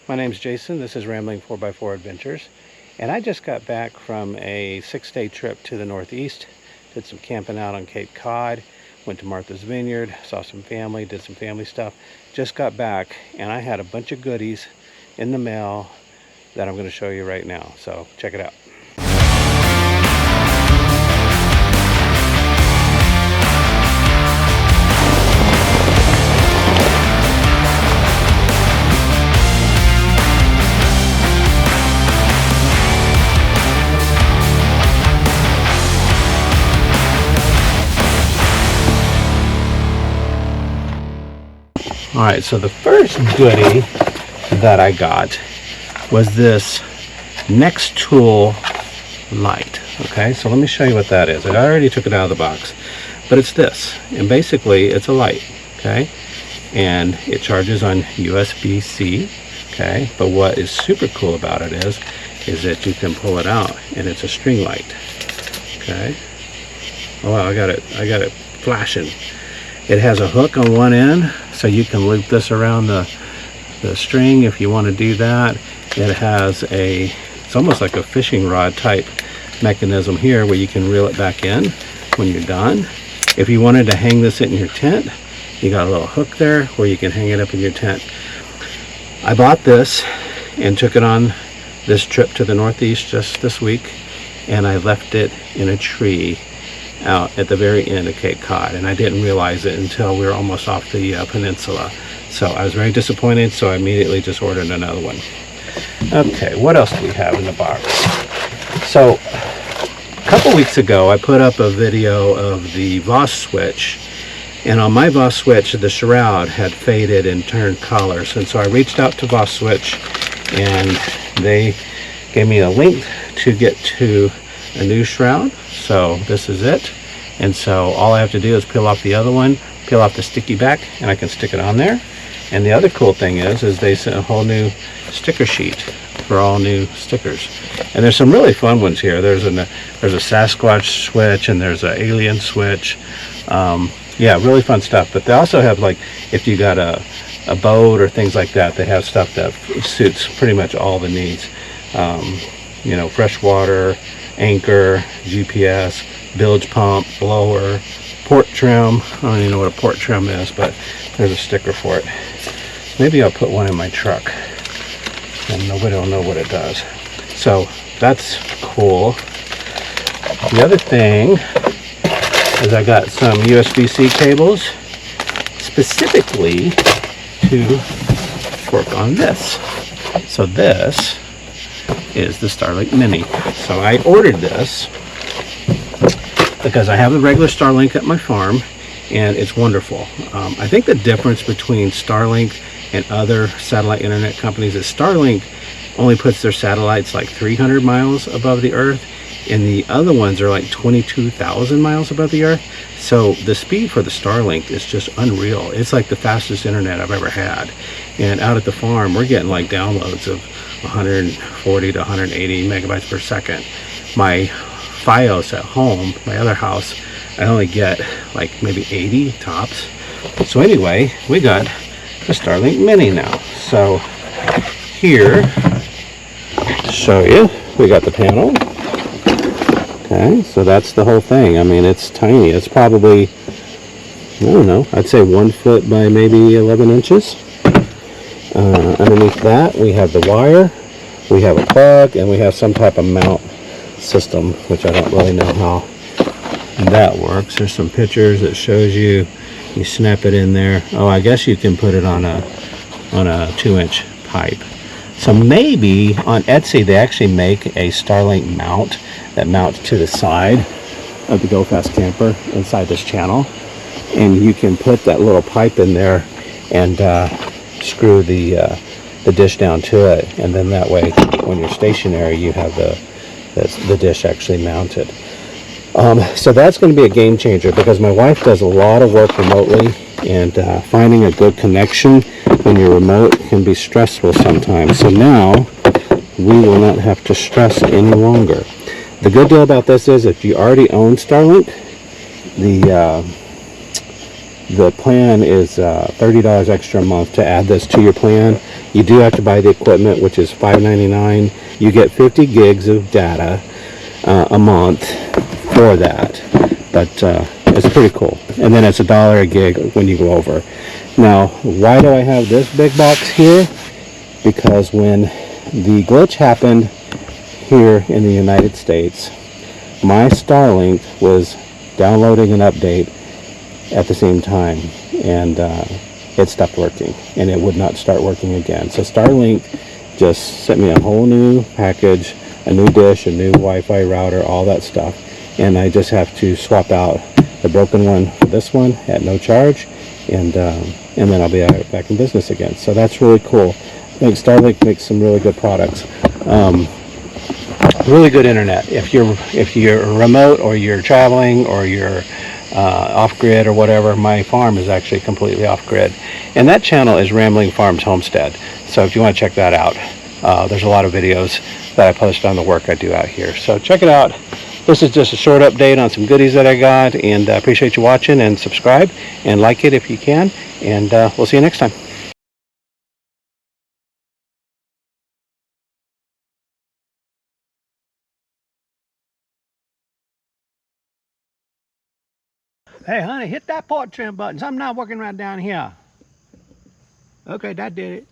My name's Jason. This is Rambling 4x4 Adventures. And I just got back from a 6-day trip to the Northeast. Did some camping out on Cape Cod. Went to Martha's Vineyard, saw some family, did some family stuff. Just got back and I had a bunch of goodies in the mail that I'm going to show you right now. So check it out. Alright, so the first goodie that I got was this Nextool light. Okay, so let me show you what that is. I already took it out of the box, but it's this, and basically it's a light, okay, and it charges on USB-C, okay, but what is super cool about it is that you can pull it out and it's a string light, okay. Oh wow, I got it flashing. It has a hook on one end, so you can loop this around the string if you want to do that. It has it's almost like a fishing rod type mechanism here where you can reel it back in when you're done. If you wanted to hang this in your tent, you got a little hook there where you can hang it up in your tent. I bought this and took it on this trip to the Northeast just this week, and I left it in a tree out at the very end of Cape Cod, and I didn't realize it until we were almost off the peninsula. So I was very disappointed, so I immediately just ordered another one. Okay, what else do we have in the box? So a couple weeks ago I put up a video of the Voss switch, and on my Voss switch the shroud had faded and turned colors, and so I reached out to Voss switch and they gave me a link to get to a new shroud. So this is it, and so all I have to do is peel off the other one, peel off the sticky back, and I can stick it on there. And the other cool thing is they sent a whole new sticker sheet for all new stickers, and there's some really fun ones here. There's a Sasquatch switch, and there's an alien switch. Yeah, really fun stuff. But they also have, like, if you got a boat or things like that, they have stuff that suits pretty much all the needs. You know, freshwater, anchor, GPS, bilge pump, blower, port trim. I don't even know what a port trim is, but there's a sticker for it. Maybe I'll put one in my truck and nobody will know what it does. So that's cool. The other thing is I got some USB-C cables specifically to work on this. So this is the Starlink Mini. So I ordered this because I have the regular Starlink at my farm, and it's wonderful. I think the difference between Starlink and other satellite internet companies is Starlink only puts their satellites like 300 miles above the earth, and the other ones are like 22,000 miles above the earth. So the speed for the Starlink is just unreal. It's like the fastest internet I've ever had. And out at the farm, we're getting like downloads of 140 to 180 megabytes per second. My Fios at home, my other house, I only get like maybe 80 tops. So anyway, we got the Starlink Mini now. So here, to show you, we got the panel. Okay, so that's the whole thing. I mean, it's tiny. It's probably, I don't know, I'd say 1 foot by maybe 11 inches. Underneath that, we have the wire, we have a plug, and we have some type of mount system, which I don't really know how that works. There's some pictures that shows you snap it in there. Oh, I guess you can put it on a 2-inch pipe. So maybe on Etsy they actually make a Starlink mount that mounts to the side of the Go Fast Camper inside this channel, and you can put that little pipe in there and screw the dish down to it, and then that way when you're stationary you have the dish actually mounted. So that's going to be a game changer, because my wife does a lot of work remotely, and finding a good connection when you're remote can be stressful sometimes. So now we will not have to stress any longer. The good deal about this is if you already own Starlink, The plan is $30 extra a month to add this to your plan. You do have to buy the equipment, which is $5.99. You get 50 gigs of data a month for that, but it's pretty cool. And then it's $1 a gig when you go over. Now, why do I have this big box here? Because when the glitch happened here in the United States, my Starlink was downloading an update at the same time, and it stopped working, and it would not start working again. So Starlink just sent me a whole new package, a new dish, a new Wi-Fi router, all that stuff, and I just have to swap out the broken one for this one at no charge, and then I'll be back in business again. So that's really cool. I think Starlink makes some really good products. Really good internet. If you're remote, or you're traveling, or you're off-grid or whatever, my farm is actually completely off-grid. And that channel is Rambling Farms Homestead. So if you want to check that out, there's a lot of videos that I post on the work I do out here. So check it out. This is just a short update on some goodies that I got, and I appreciate you watching, and subscribe and like it if you can, and we'll see you next time. Hey, honey, hit that port trim button. Something not working right down here. Okay, that did it.